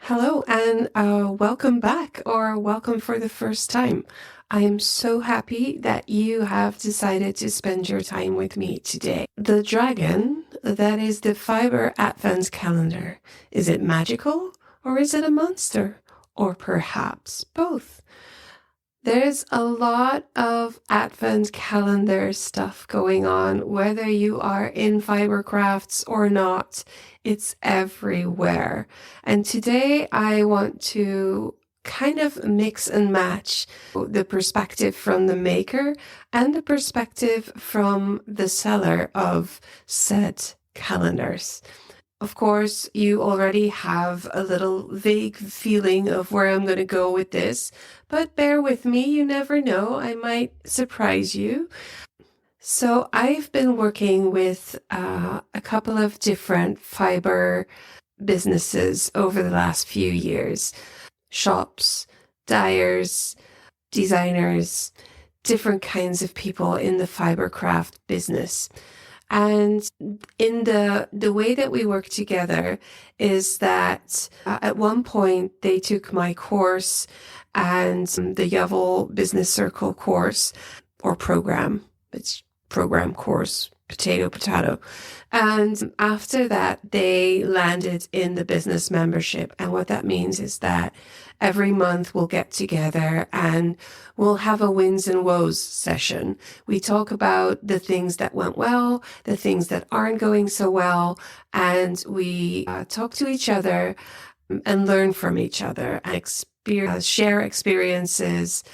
Hello and welcome back or welcome for the first time. I am so happy that you have decided to spend your time with me today. The dragon, that is the fiber advent calendar. Is it magical or is it a monster? Or perhaps both? There's a lot of advent calendar stuff going on, whether you are in fiber crafts or not. It's everywhere. And today I want to kind of mix and match the perspective from the maker and the perspective from the seller of said calendars. Of course, you already have a little vague feeling of where I'm going to go with this, but bear with me, you never know, I might surprise you. So I've been working with a couple of different fiber businesses over the last few years. Shops, dyers, designers, different kinds of people in the fiber craft business. And in the way that we work together is that at one point they took my course and the Yavel Business Circle course or program. It's program course, potato. And after that, they landed in the business membership. And what that means is that every month we'll get together and we'll have a wins and woes session. We talk about the things that went well, the things that aren't going so well, and we talk to each other and learn from each other and share experiences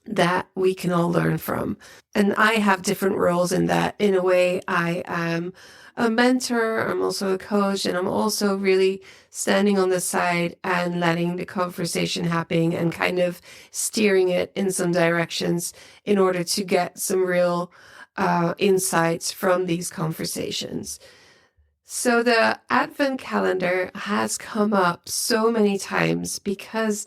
that we can all learn from. And I have different roles in that. In a way, I am a mentor, I'm also a coach, and I'm also really standing on the side and letting the conversation happen and kind of steering it in some directions in order to get some real insights from these conversations. So the Advent calendar has come up so many times because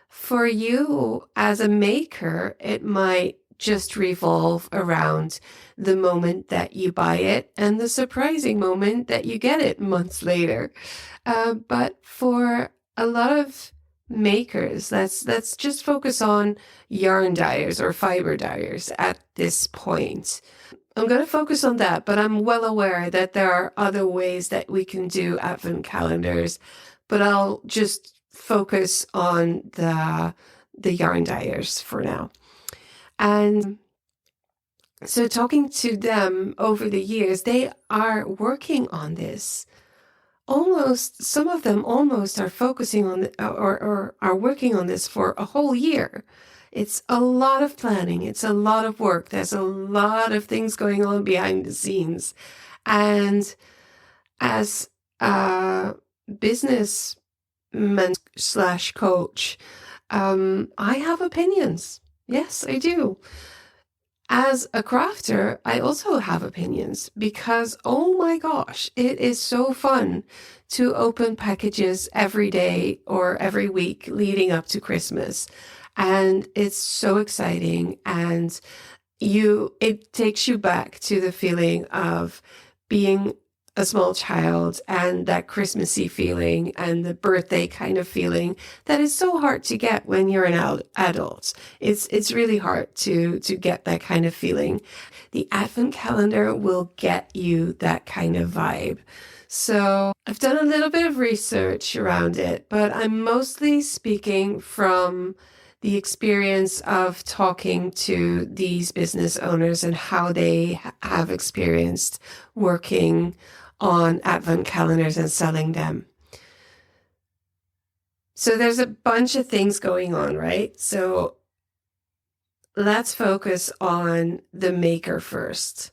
for you as a maker, it might just revolve around the moment that you buy it and the surprising moment that you get it months later. But for a lot of makers, let's just focus on yarn dyers or fiber dyers at this point. I'm going to focus on that, but I'm well aware that there are other ways that we can do advent calendars, but I'll just focus on the yarn dyers for now. And so talking to them over the years, they are working on this. Almost, some of them almost are focusing on or are working on this for a whole year. It's a lot of planning. It's a lot of work. There's a lot of things going on behind the scenes. And as a businessman slash coach, I have opinions. Yes, I do. As a crafter, I also have opinions because, oh my gosh, it is so fun to open packages every day or every week leading up to Christmas. And it's so exciting. And it takes you back to the feeling of being a small child and that Christmassy feeling and the birthday kind of feeling that is so hard to get when you're an adult. It's really hard to get that kind of feeling. The Advent calendar will get you that kind of vibe. So I've done a little bit of research around it, but I'm mostly speaking from the experience of talking to these business owners and how they have experienced working on advent calendars and selling them. So there's a bunch of things going on, right? So let's focus on the maker first.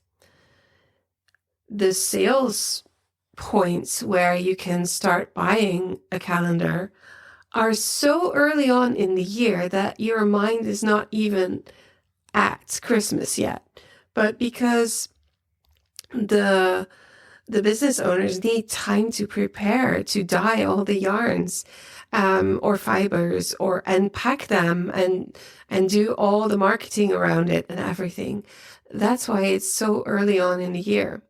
The sales points where you can start buying a calendar are so early on in the year that your mind is not even at Christmas yet. But because the business owners need time to prepare to dye all the yarns or fibers and pack them and do all the marketing around it and everything. That's why it's so early on in the year.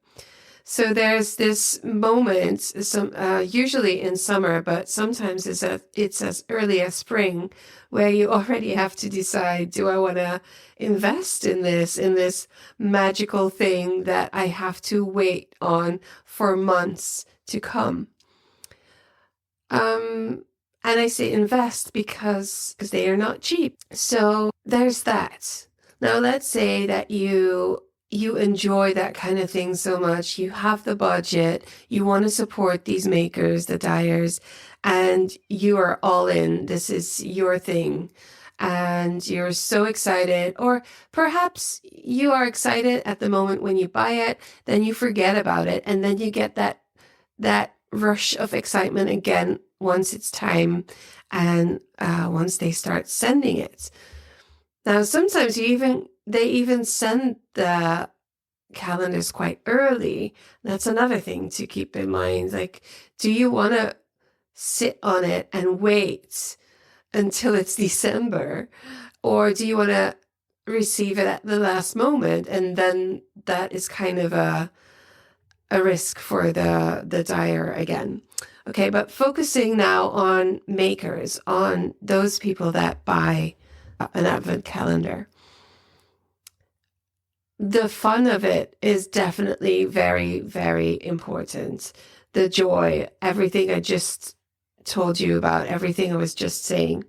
So there's this moment, usually in summer, but sometimes it's as early as spring, where you already have to decide, do I want to invest in this magical thing that I have to wait on for months to come? And I say invest because they are not cheap. So there's that. Now let's say that you enjoy that kind of thing so much. You have the budget, you want to support these makers, the dyers, and you are all in. This is your thing. And you're so excited, or perhaps you are excited at the moment when you buy it, then you forget about it, and then you get that rush of excitement again once it's time and once they start sending it. Now, sometimes they even send the calendars quite early. That's another thing to keep in mind. Like, do you want to sit on it and wait until it's December? Or do you want to receive it at the last moment? And then that is kind of a risk for the dyer again. Okay, but focusing now on makers, on those people that buy an advent calendar. The fun of it is definitely very, very important. The joy, everything I just told you about, everything I was just saying.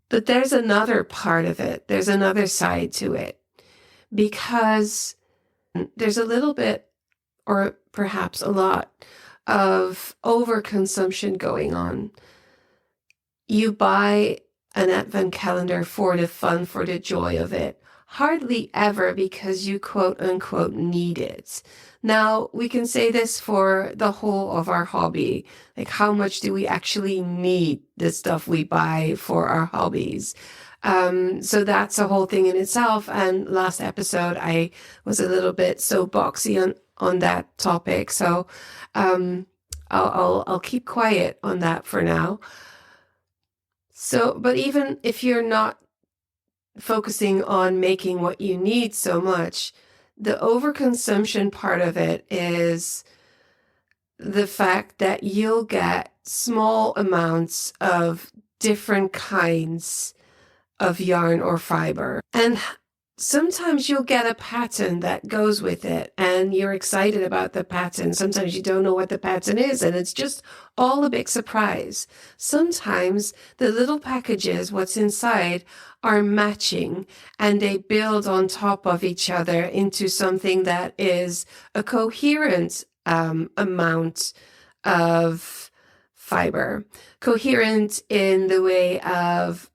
But there's another part of it. There's another side to it. Because there's a little bit, or perhaps a lot, of overconsumption going on. You buy an advent calendar for the fun, for the joy of it. Hardly ever because you quote unquote need it. Now, we can say this for the whole of our hobby. Like, how much do we actually need the stuff we buy for our hobbies? So that's a whole thing in itself. And last episode, I was a little bit soapboxy on that topic. So I'll keep quiet on that for now. So, but even if you're not focusing on making what you need so much, the overconsumption part of it is the fact that you'll get small amounts of different kinds of yarn or fiber. And sometimes you'll get a pattern that goes with it and you're excited about the pattern. Sometimes you don't know what the pattern is and it's just all a big surprise. Sometimes the little packages, what's inside, are matching and they build on top of each other into something that is a coherent amount of fiber. Coherent in the way of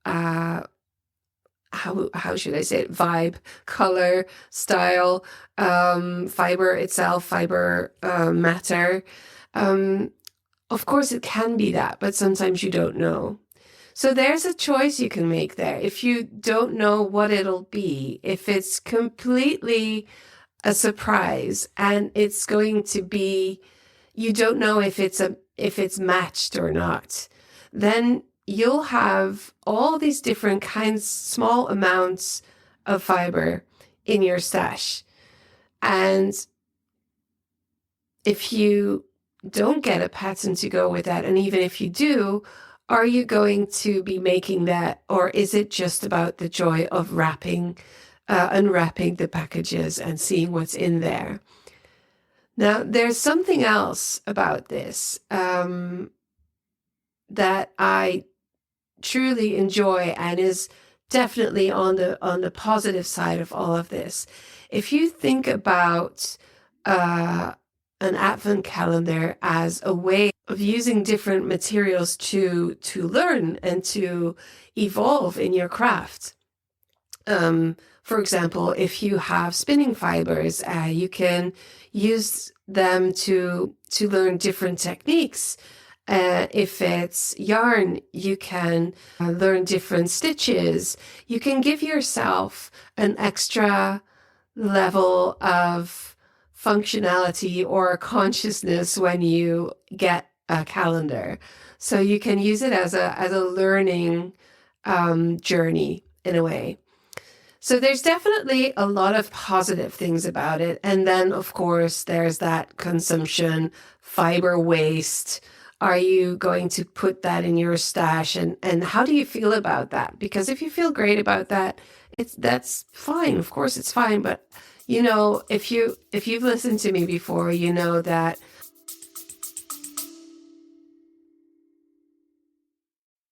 how should I say it? Vibe, color, style, fiber itself, fiber matter. Of course, it can be that, but sometimes you don't know. So there's a choice you can make there. If you don't know what it'll be, if it's completely a surprise and it's going to be, you don't know if it's matched or not, then you'll have all these different kinds, small amounts of fiber in your stash. And if you don't get a pattern to go with that, and even if you do, are you going to be making that, or is it just about the joy of unwrapping the packages and seeing what's in there? Now, there's something else about this that I truly enjoy and is definitely on the positive side of all of this. If you think about an advent calendar as a way of using different materials to learn and to evolve in your craft. For example, if you have spinning fibers, you can use them to learn different techniques. If it's yarn, you can learn different stitches. You can give yourself an extra level of functionality or consciousness when you get a calendar. So you can use it as a learning journey in a way. So there's definitely a lot of positive things about it. And then, of course, there's that consumption, fiber waste. Are you going to put that in your stash? And how do you feel about that? Because if you feel great about that, that's fine. Of course, it's fine. But if you've listened to me before, you know that.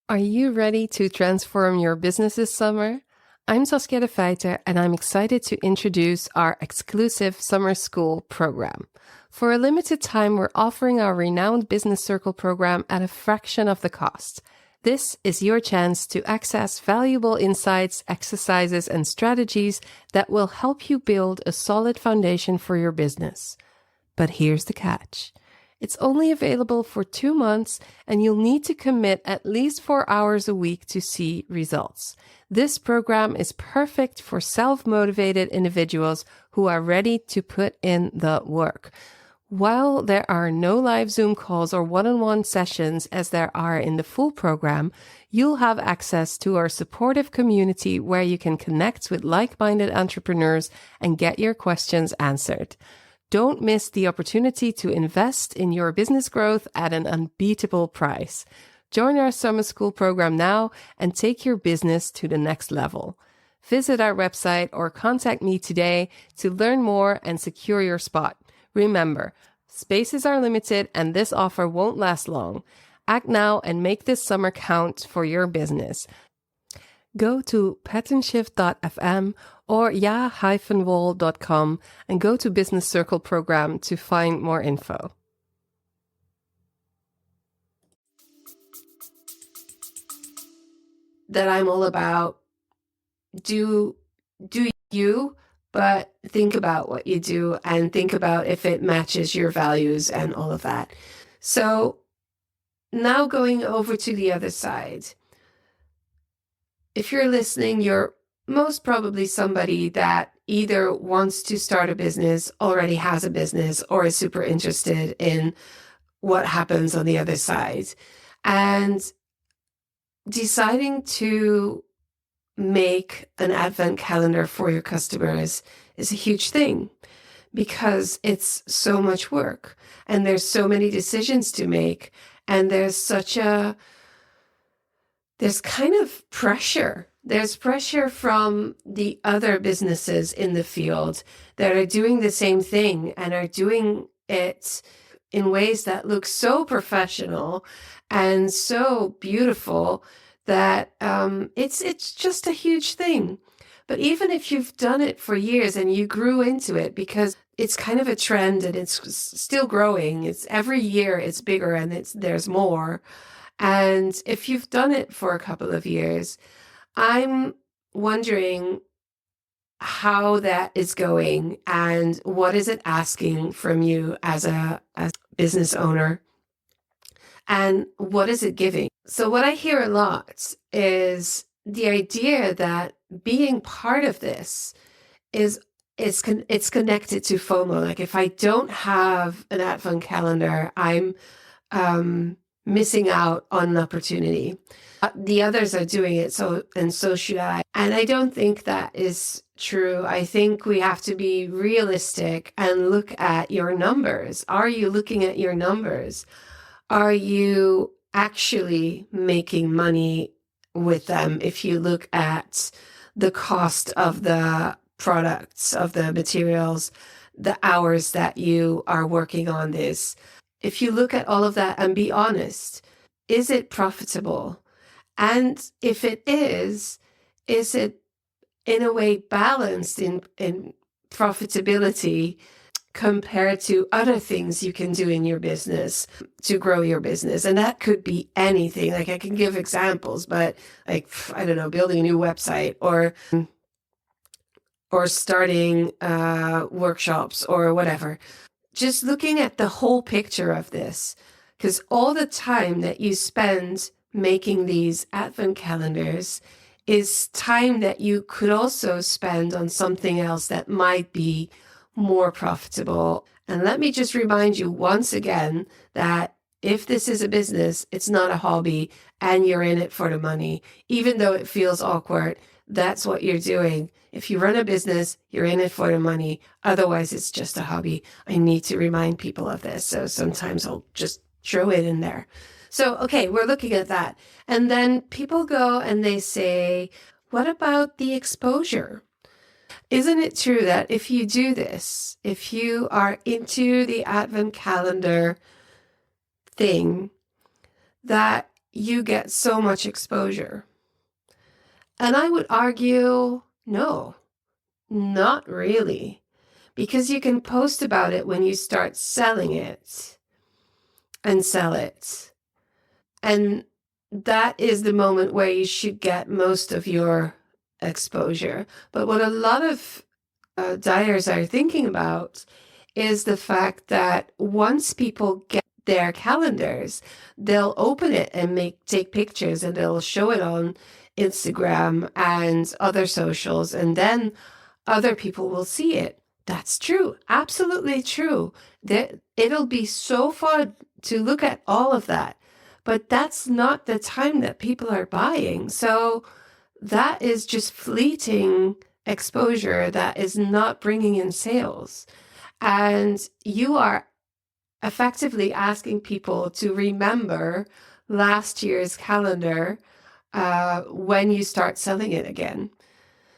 Are you ready to transform your business this summer? I'm Saskia de Feiter, and I'm excited to introduce our exclusive summer school program. For a limited time, we're offering our renowned Business Circle program at a fraction of the cost. This is your chance to access valuable insights, exercises, and strategies that will help you build a solid foundation for your business. But here's the catch. It's only available for 2 months, and you'll need to commit at least 4 hours a week to see results. This program is perfect for self-motivated individuals who are ready to put in the work. While there are no live Zoom calls or one-on-one sessions as there are in the full program, you'll have access to our supportive community where you can connect with like-minded entrepreneurs and get your questions answered. Don't miss the opportunity to invest in your business growth at an unbeatable price. Join our summer school program now and take your business to the next level. Visit our website or contact me today to learn more and secure your spot. Remember, spaces are limited and this offer won't last long. Act now and make this summer count for your business. Go to patternshift.fm or ja-wall.com and go to Business Circle program to find more info. That I'm all about do you, but think about what you do and think about if it matches your values and all of that. So now going over to the other side. If you're listening, you're most probably somebody that either wants to start a business, already has a business, or is super interested in what happens on the other side. And deciding to make an advent calendar for your customers is a huge thing because it's so much work and there's so many decisions to make and there's kind of pressure. There's pressure from the other businesses in the field that are doing the same thing and are doing it in ways that look so professional and so beautiful that it's just a huge thing. But even if you've done it for years and you grew into it because it's kind of a trend and it's still growing, it's every year it's bigger and there's more. And if you've done it for a couple of years, I'm wondering how that is going and what is it asking from you as a business owner and what is it giving? So what I hear a lot is the idea that being part of this it's connected to FOMO. Like if I don't have an Advent calendar, I'm missing out on an opportunity. The others are doing it, so should I. And I don't think that is true. I think we have to be realistic and look at your numbers. Are you looking at your numbers? Are you actually making money with them if you look at the cost of the products, of the materials, the hours that you are working on this? If you look at all of that and be honest, is it profitable? And if it is it in a way balanced in profitability compared to other things you can do in your business to grow your business? And that could be anything. Like I can give examples, but like, I don't know, building a new website or starting workshops or whatever. Just looking at the whole picture of this, because all the time that you spend making these advent calendars is time that you could also spend on something else that might be more profitable. And let me just remind you once again that if this is a business, it's not a hobby and you're in it for the money. Even though it feels awkward, that's what you're doing. If you run a business, you're in it for the money. Otherwise, it's just a hobby. I need to remind people of this. So sometimes I'll just throw it in there. So, okay, we're looking at that. And then people go and they say, what about the exposure? Isn't it true that if you do this, if you are into the advent calendar thing, that you get so much exposure? And I would argue, no, not really, because you can post about it when you start selling it and sell it. And that is the moment where you should get most of your exposure. But what a lot of dyers are thinking about is the fact that once people get their calendars, they'll open it and take pictures, and they'll show it on Instagram and other socials, and then other people will see it. That's true. Absolutely true. It'll be so fun to look at all of that. But that's not the time that people are buying. So that is just fleeting exposure that is not bringing in sales. And you are effectively asking people to remember last year's calendar when you start selling it again.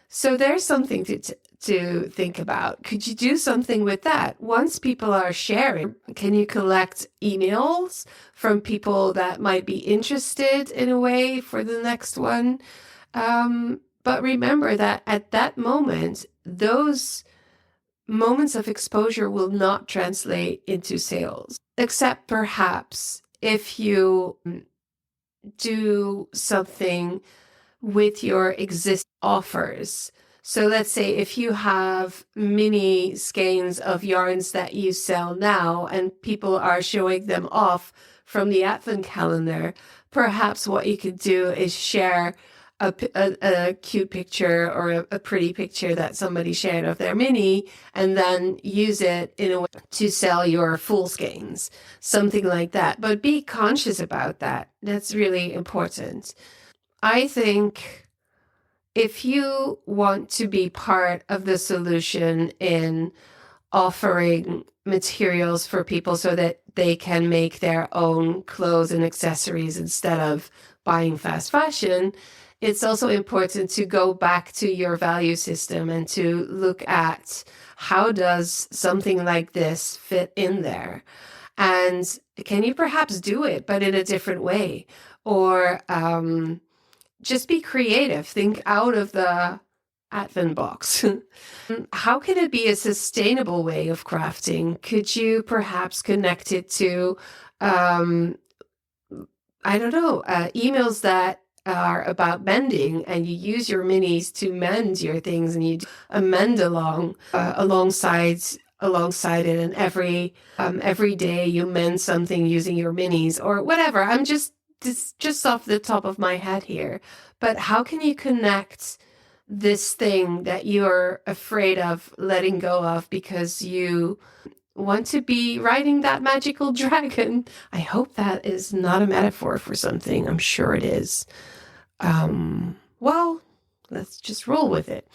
So there's something to think about. Could you do something with that? Once people are sharing, can you collect emails from people that might be interested in a way for the next one? But remember that at that moment, those moments of exposure will not translate into sales, except perhaps if you do something with your existing offers. So let's say if you have mini skeins of yarns that you sell now and people are showing them off from the advent calendar, perhaps what you could do is share a cute picture or a pretty picture that somebody shared of their mini, and then use it in a way to sell your full skeins, something like that. But be conscious about that. That's really important. I think if you want to be part of the solution in offering materials for people so that they can make their own clothes and accessories instead of buying fast fashion, it's also important to go back to your value system and to look at how does something like this fit in there? And can you perhaps do it, but in a different way? Or just be creative. Think out of the advent box. How can it be a sustainable way of crafting? Could you perhaps connect it to, I don't know, emails that are about mending, and you use your minis to mend your things, and you do a mend along alongside it, and every day you mend something using your minis or whatever. I'm just off the top of my head here. But how can you connect this thing that you're afraid of letting go of because you want to be riding that magical dragon? I hope that is not a metaphor for something. I'm sure it is. Well, let's just roll with it.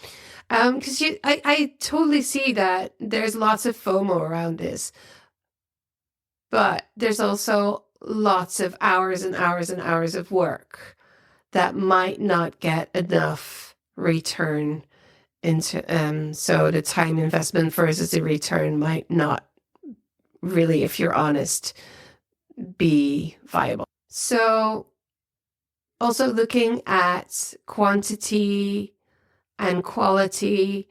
Because I totally see that there's lots of FOMO around this, but there's also lots of hours and hours and hours of work that might not get enough return into, so the time investment versus the return might not really, if you're honest, be viable. So also looking at quantity and quality,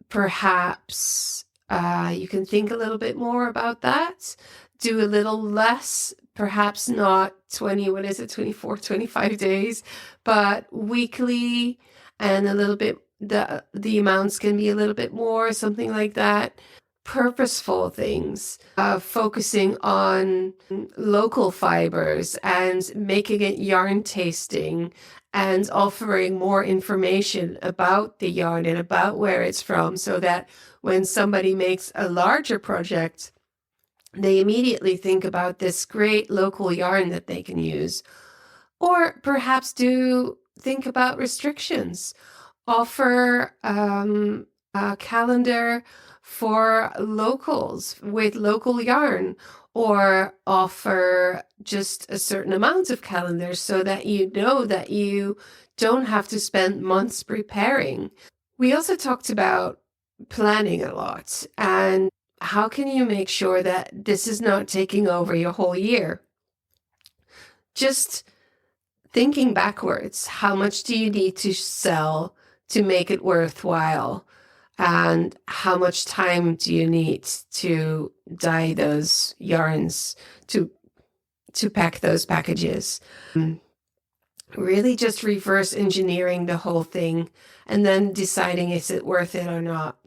perhaps you can think a little bit more about that. Do a little less, perhaps not 24, 25 days, but weekly, and a little bit, the amounts can be a little bit more, something like that. Purposeful things, focusing on local fibers and making it yarn tasting and offering more information about the yarn and about where it's from, so that when somebody makes a larger project, they immediately think about this great local yarn that they can use. Or perhaps do think about restrictions. Offer a calendar for locals with local yarn, or offer just a certain amount of calendars so that you know that you don't have to spend months preparing. We also talked about planning a lot, and how can you make sure that this is not taking over your whole year? Just thinking backwards, how much do you need to sell to make it worthwhile? And how much time do you need to dye those yarns, to pack those packages? Really just reverse engineering the whole thing and then deciding is it worth it or not.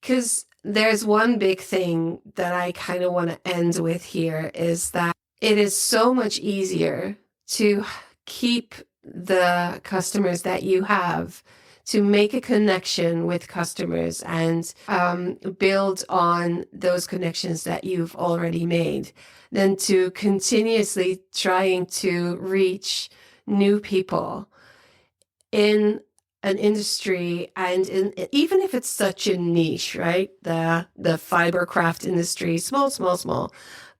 Because there's one big thing that I kind of want to end with here, is that it is so much easier to keep the customers that you have, to make a connection with customers and build on those connections that you've already made, than to continuously trying to reach new people in an industry, and even if it's such a niche, right? The fiber craft industry, small.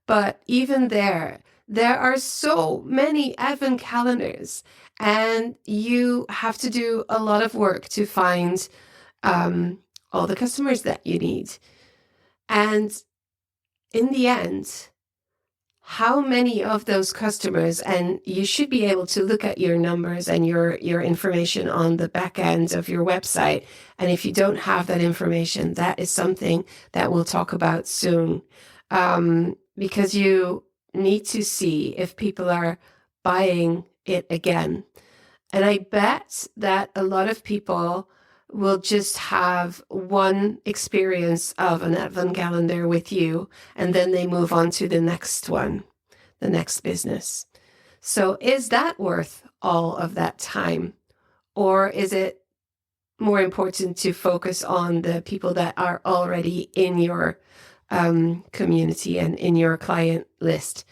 But even there are so many advent calendars, and you have to do a lot of work to find all the customers that you need. And in the end, how many of those customers, and you should be able to look at your numbers and your information on the back end of your website. And if you don't have that information, that is something that we'll talk about soon, because you need to see if people are buying it again. And I bet that a lot of people will just have one experience of an advent calendar with you, and then they move on to the next one, the next business. So is that worth all of that time? Or is it more important to focus on the people that are already in your community and in your client list?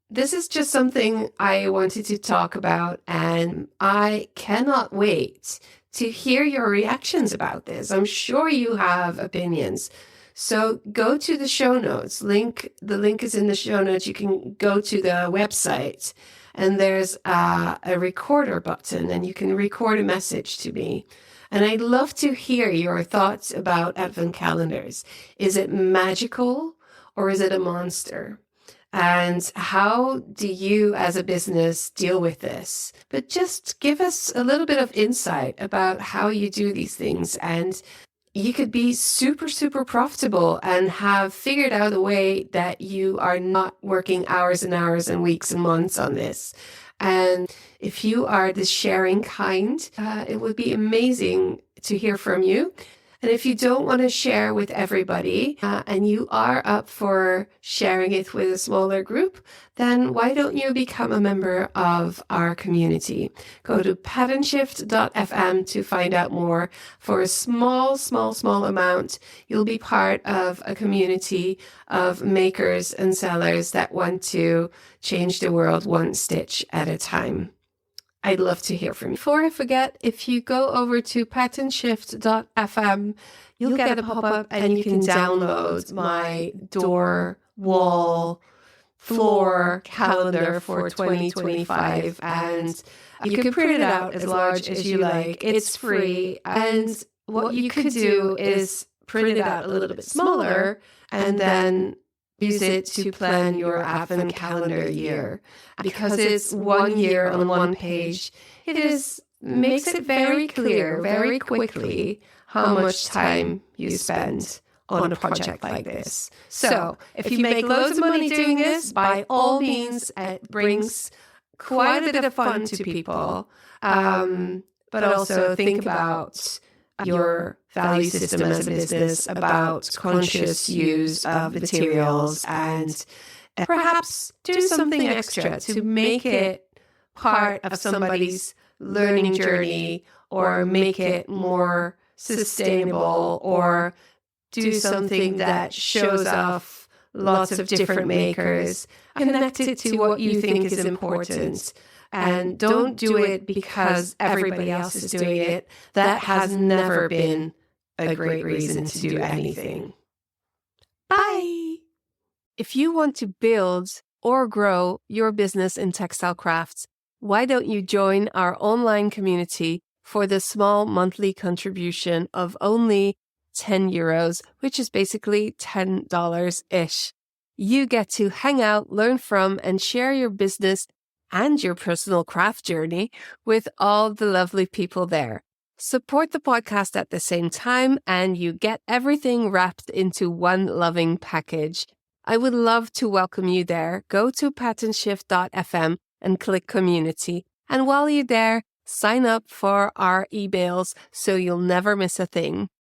This is just something I wanted to talk about, and I cannot wait to hear your reactions about this. I'm sure you have opinions. So go to the show notes. The link is in the show notes. You can go to the website, and there's a recorder button, and you can record a message to me. And I'd love to hear your thoughts about advent calendars. Is it magical, or is it a monster? And how do you as a business deal with this? But just give us a little bit of insight about how you do these things. And you could be super, super profitable and have figured out a way that you are not working hours and hours and weeks and months on this. And if you are the sharing kind, it would be amazing to hear from you. And if you don't want to share with everybody, and you are up for sharing it with a smaller group, then why don't you become a member of our community? Go to patternshift.fm to find out more. For a small amount, you'll be part of a community of makers and sellers that want to change the world one stitch at a time. I'd love to hear from you. Before I forget, if you go over to patternshift.fm, you'll get a pop-up and you can download my door, wall, floor calendar for 2025. And you can print it out as large as you like. It's free. And what you could do is print it out a little bit smaller and then use it to plan your advent calendar year. Because it's 1 year on one page, makes it very clear, very quickly, how much time you spend on a project like this. So if you make loads of money doing this, by all means, it brings quite a bit of fun to people. But also think about your value system as a business, about conscious use of materials, and perhaps do something extra to make it part of somebody's learning journey, or make it more sustainable, or do something that shows off lots of different makers. Connect it to what you think is important. And don't do it because everybody else is doing it. That has never been a great reason to do anything. Bye! If you want to build or grow your business in textile crafts, why don't you join our online community for the small monthly contribution of only €10, which is basically $10-ish. You get to hang out, learn from, and share your business and your personal craft journey with all the lovely people there. Support the podcast at the same time, and you get everything wrapped into one loving package. I would love to welcome you there. Go to patternshift.fm and click community. And while you're there, sign up for our emails so you'll never miss a thing.